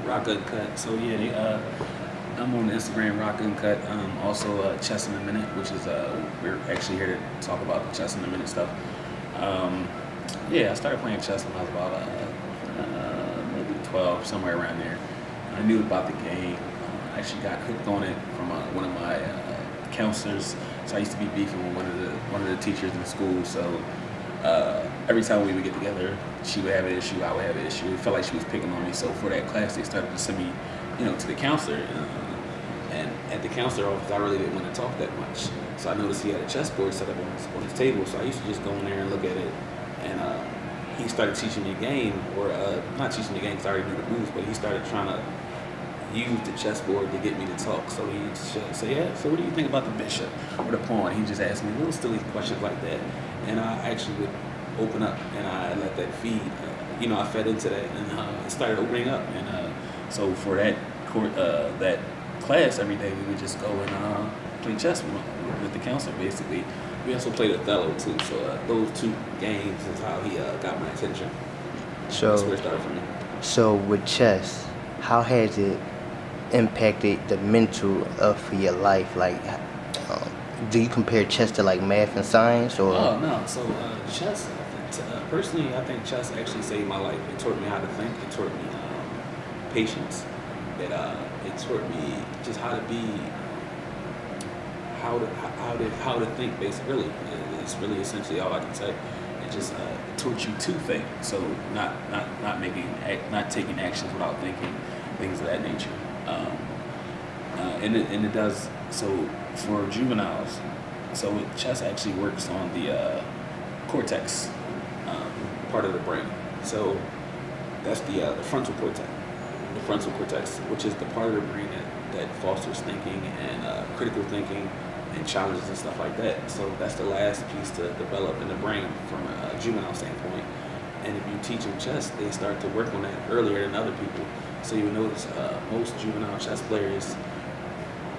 Rock Uncut. So yeah, I'm on Instagram, Rock Uncut. Also, Chess in a Minute, which is we're actually here to talk about the Chess in a Minute stuff. Um, yeah, I started playing chess when I was about maybe 12, somewhere around there. I knew about the game. I actually got hooked on it from one of my counselors. So I used to be beefing with one of the teachers in school. So every time we would get together, she would have an issue, I would have an issue. It felt like she was picking on me. So for that class, they started to send me, to the counselor. And at the counselor office, I really didn't want to talk that much. So I noticed he had a chessboard set up on his table. So I used to just go in there and look at it. And he started teaching me a game, or not teaching me a game because I already knew the rules, but he started trying to use the chessboard to get me to talk. So he just say, yeah, so what do you think about the bishop or the pawn? He just asked me little silly questions like that. And I actually would open up and I let that feed. I fed into that and it started opening up. And so for that that class every day, we would just go and play chess with the counselor, basically. We also played Othello too. So those two games is how he got my attention. That's where it started for me. So with chess, how has it impacted the mental of your life? Like, do you compare chess to like math and science, or? Oh no. So chess. Personally, I think chess actually saved my life. It taught me how to think. It taught me patience. It taught me just how to be, how to think. Basically, really, it's really essentially all I can say. It just taught you to think. So not taking actions without thinking, things of that nature. And it does so for juveniles. So chess actually works on the cortex part of the brain. So that's the frontal cortex. The frontal cortex, which is the part of the brain that fosters thinking and critical thinking and challenges and stuff like that. So that's the last piece to develop in the brain from a juvenile standpoint. And if you teach them chess, they start to work on that earlier than other people. So you notice most juvenile chess players,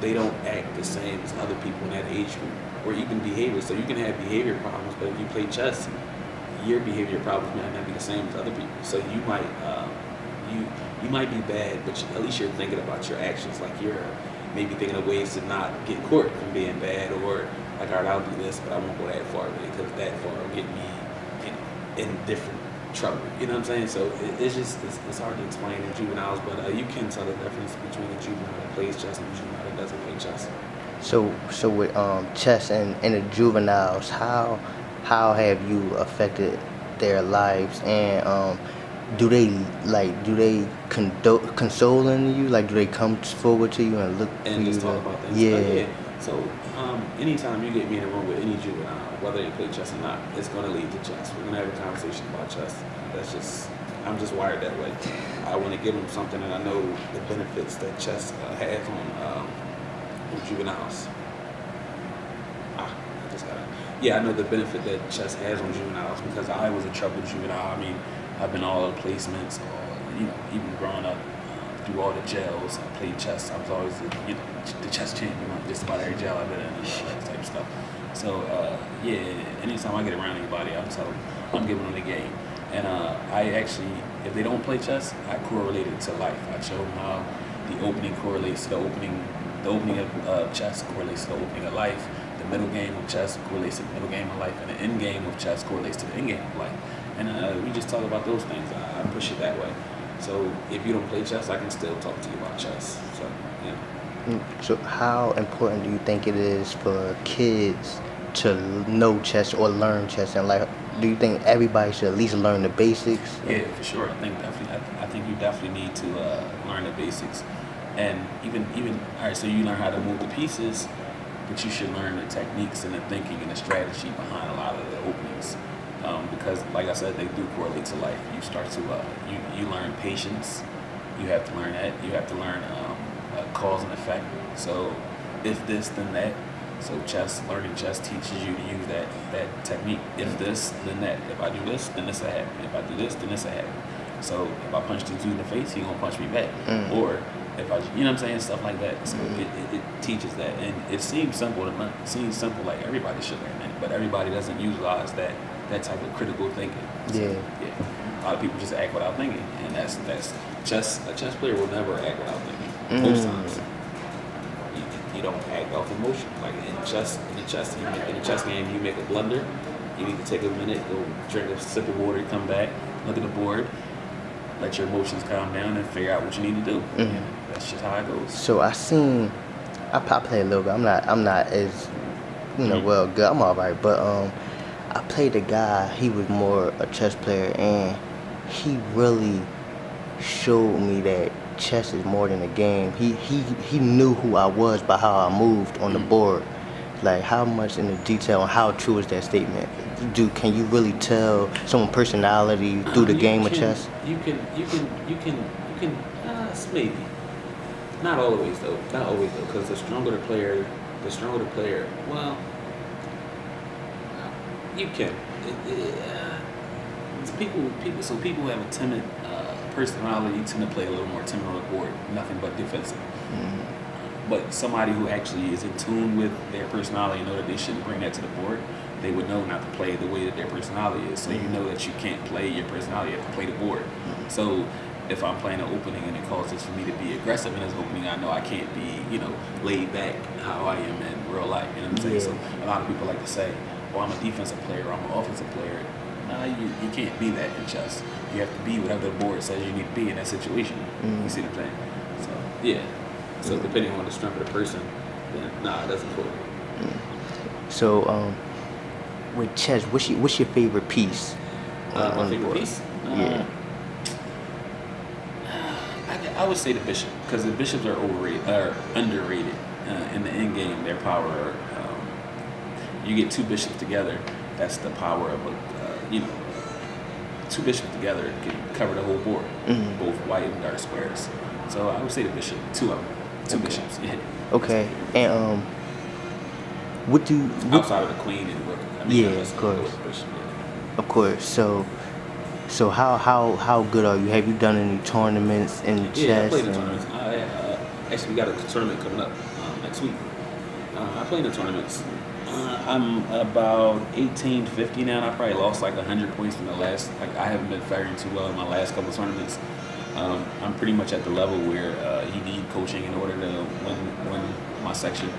they don't act the same as other people in that age group, or even behavior. So you can have behavior problems, but if you play chess, your behavior problems might not be the same as other people. So you might you might be bad, but at least you're thinking about your actions. Like you're maybe thinking of ways to not get caught from being bad, or like, all right, I'll do this, but I won't go that far with it because that far will get me, in different trouble. You know what I'm saying? So it's hard to explain in juveniles, but you can tell the difference between a juvenile that plays chess and a juvenile that doesn't play chess. So with chess and the juveniles, how have you affected their lives, and do they console in you? Like, do they come forward to you and look for And you just to? talk about things. Yeah. So anytime you get me in a room with any juvenile, whether they play chess or not, it's going to lead to chess. We're going to have a conversation about chess. I'm just wired that way. I want to give them something, and I know the benefits that chess has on juveniles. I know the benefit that chess has on juveniles because I was a troubled juvenile. I mean, I've been all the placements, or even growing up through all the jails. I played chess. I was always the chess champion on just about every jail I've been in and all that type of stuff. So anytime I get around anybody, I'm giving them the game. And I actually, if they don't play chess, I correlate it to life. I show them how the opening correlates to the opening. The opening of chess correlates to the opening of life. The middle game of chess correlates to the middle game of life, and the end game of chess correlates to the end game of life. And we just talk about those things. I push it that way. So if you don't play chess, I can still talk to you about chess. So yeah. So how important do you think it is for kids to know chess or learn chess? And like, do you think everybody should at least learn the basics? Yeah, for sure. I think you definitely need to learn the basics, and even all right. So you learn how to move the pieces, but you should learn the techniques and the thinking and the strategy behind a lot of the openings. Because, like I said, they do correlate to life. You start to you learn patience. You have to learn that. You have to learn cause and effect. So if this, then that. So learning chess teaches you to use that technique. If this, then that. If I do this, then this will happen. If I do this, then this will happen. So if I punch this dude in the face, he gonna punch me back. Or if I, you know what I'm saying, stuff like that. So it teaches that, and it seems simple. Like everybody should learn that, but everybody doesn't utilize that type of critical thinking. So, Yeah. A lot of people just act without thinking, and that's A chess player will never act without thinking. Most times, you don't act off emotion. Like in the chess game, you make a blunder. You need to take a minute, go drink a sip of water, come back, look at the board, let your emotions calm down, and figure out what you need to do. And that's just how it goes. So I play a little bit. I'm not as well good. I'm alright, but I played a guy. He was more a chess player, and he really showed me that chess is more than a game. He knew who I was by how I moved on the board. Like, how much in the detail and how true is that statement? Can you really tell someone's personality through the game of chess? You can, maybe. Not always though. Not always though, because the stronger the player, well, you can. People who have a timid personality tend to play a little more timid on the board, nothing but defensive. But somebody who actually is in tune with their personality and know that they shouldn't bring that to the board, they would know not to play the way that their personality is. So you know that you can't play your personality, you have to play the board. So if I'm playing an opening and it causes for me to be aggressive in this opening, I know I can't be, laid back how I am in real life. You know what I'm saying? So a lot of people like to say, well, I'm a defensive player or I'm an offensive player. You can't be that in chess. You have to be whatever the board says you need to be in that situation. You see what I'm saying? So, yeah. So depending on the strength of the person, then it doesn't work. So with chess, what's your favorite piece? My favorite piece? I would say the bishop, because the bishops are underrated in the end game. Their power, you get two bishops together, that's the power of two bishops together can cover the whole board, both white and dark squares. So I would say the bishop, two of them. Two bishops. Yeah. Okay. And outside of the queen and rook? Of course. Bishop, yeah. Of course. So how good are you? Have you done any tournaments in chess? Yeah, I played in tournaments. Actually, we got a tournament coming up next week. I played in tournaments. I'm about 1850 now, and I probably lost like 100 points from the last. Like, I haven't been faring too well in my last couple of tournaments. I'm pretty much at the level where you need coaching in order to win my section.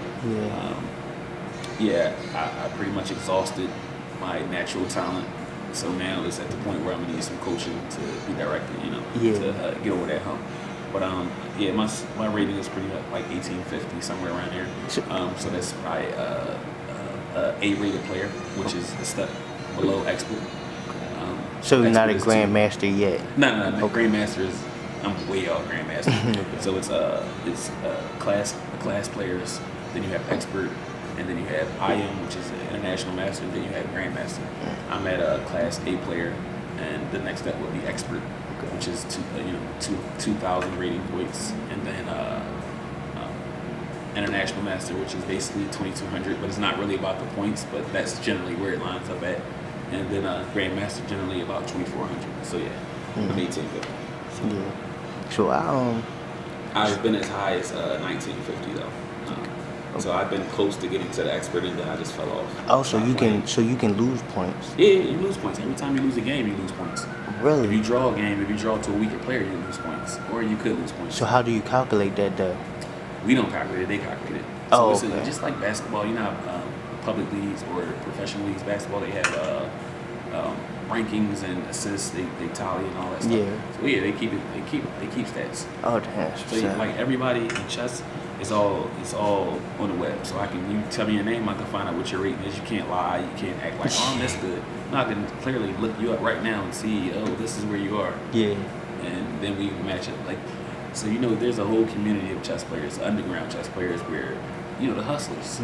I pretty much exhausted my natural talent. So now it's at the point where I'm gonna need some coaching to be directed, to get over that hump. But my rating is pretty much like 1850, somewhere around there. So that's probably a A-rated player, which is a step below expert. So you're not a grandmaster yet? No. Grandmaster is, I'm way off grandmaster. So it's class players. Then you have expert, and then you have IM, which is an international master. Then you have grandmaster. I'm at a class A player, and the next step would be expert, which is 2,000 rating points, and then international master, which is basically 2,200, but it's not really about the points, but that's generally where it lines up at. And then grandmaster generally about 2,400. So yeah, I'm 1850. So I've been as high as 1950 though. So I've been close to getting to the expert, and then I just fell off. Oh, so you can lose points. Yeah, you lose points every time you lose a game. You lose points. Really? If you draw a game, if you draw to a weaker player, you lose points, or you could lose points. So how do you calculate that though? We don't calculate it; they calculate it. So it's just like basketball. You know, public leagues or professional leagues basketball, they have rankings and assists. They tally and all that stuff. Yeah. So yeah, they keep stats. Oh damn. So like everybody in chess. It's all on the web, so you tell me your name, I can find out what your rating is. You can't lie, you can't act like, oh, I'm this good. No, I can clearly look you up right now and see, oh, this is where you are. Yeah. And then we match it. Like, so there's a whole community of chess players, underground chess players, where the hustlers.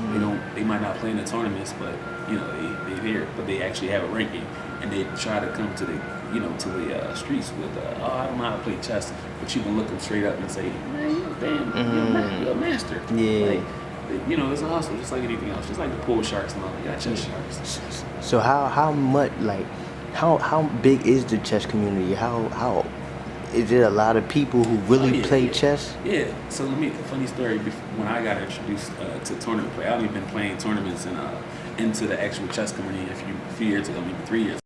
They might not play in the tournaments, but they're here, but they actually have a ranking, and they try to come to the streets with I don't know how to play chess, but you can look them straight up and say, man, you're a master. Yeah. Like, it's a hustle, just like anything else, just like the pool sharks and all. You got chess sharks. So how much, like, how big is the chess community? How is it a lot of people who really play chess? Yeah. So a funny story. When I got introduced to tournament play, I've only been playing tournaments and into the actual chess community a few years ago, maybe 3 years.